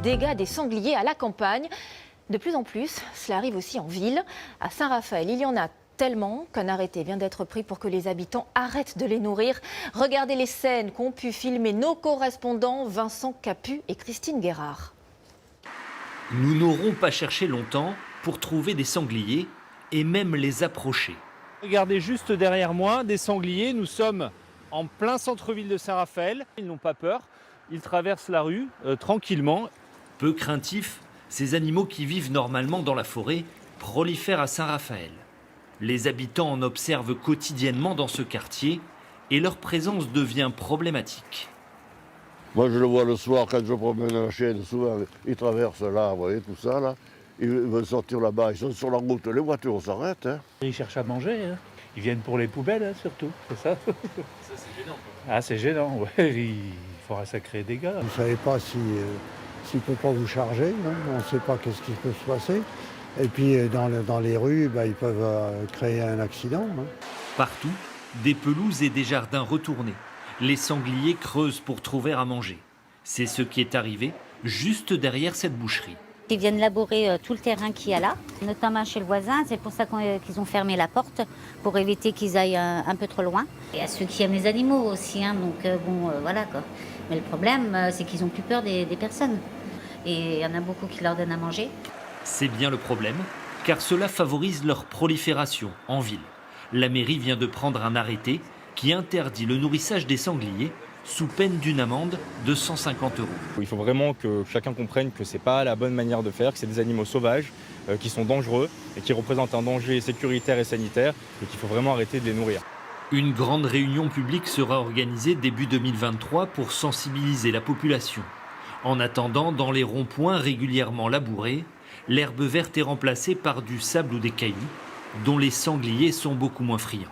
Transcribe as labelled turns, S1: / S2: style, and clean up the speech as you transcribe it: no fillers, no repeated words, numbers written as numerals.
S1: dégâts des sangliers à la campagne. De plus en plus, cela arrive aussi en ville. À Saint-Raphaël, il y en a tellement qu'un arrêté vient d'être pris pour que les habitants arrêtent de les nourrir. Regardez les scènes qu'ont pu filmer nos correspondants Vincent Capu et Christine Guérard.
S2: Nous n'aurons pas cherché longtemps pour trouver des sangliers et même les approcher.
S3: Regardez juste derrière moi, des sangliers. Nous sommes en plein centre-ville de Saint-Raphaël. Ils n'ont pas peur, ils traversent la rue tranquillement.
S2: Peu craintifs, ces animaux qui vivent normalement dans la forêt prolifèrent à Saint-Raphaël. Les habitants en observent quotidiennement dans ce quartier et leur présence devient problématique.
S4: Moi, je le vois le soir quand je promène la chienne. Souvent, ils traversent là, vous voyez, tout ça, là. Ils veulent sortir là-bas, ils sont sur la route, les voitures s'arrêtent. Hein.
S5: Ils cherchent à manger, hein. Ils viennent pour les poubelles, hein, surtout, c'est ça.
S2: Ça, c'est gênant, quoi.
S5: Ah, c'est gênant, ouais. Il faut un sacré dégât.
S6: Vous ne savez pas s'il ne peut pas vous charger, hein. On ne sait pas qu'est-ce qui peut se passer. Et puis dans les rues, ils peuvent créer un accident. Hein.
S2: Partout, des pelouses et des jardins retournés. Les sangliers creusent pour trouver à manger. C'est ce qui est arrivé juste derrière cette boucherie.
S7: Ils viennent labourer tout le terrain qu'il y a là, notamment chez le voisin. C'est pour ça qu'ils ont fermé la porte, pour éviter qu'ils aillent un peu trop loin. Il y a ceux qui aiment les animaux aussi, hein, donc voilà quoi. Mais le problème, c'est qu'ils ont plus peur des personnes. Et il y en a beaucoup qui leur donnent à manger.
S2: C'est bien le problème, car cela favorise leur prolifération en ville. La mairie vient de prendre un arrêté qui interdit le nourrissage des sangliers sous peine d'une amende de 150 €.
S8: Il faut vraiment que chacun comprenne que ce n'est pas la bonne manière de faire, que c'est des animaux sauvages qui sont dangereux et qui représentent un danger sécuritaire et sanitaire et qu'il faut vraiment arrêter de les nourrir.
S2: Une grande réunion publique sera organisée début 2023 pour sensibiliser la population. En attendant, dans les ronds-points régulièrement labourés, l'herbe verte est remplacée par du sable ou des cailloux, dont les sangliers sont beaucoup moins friands.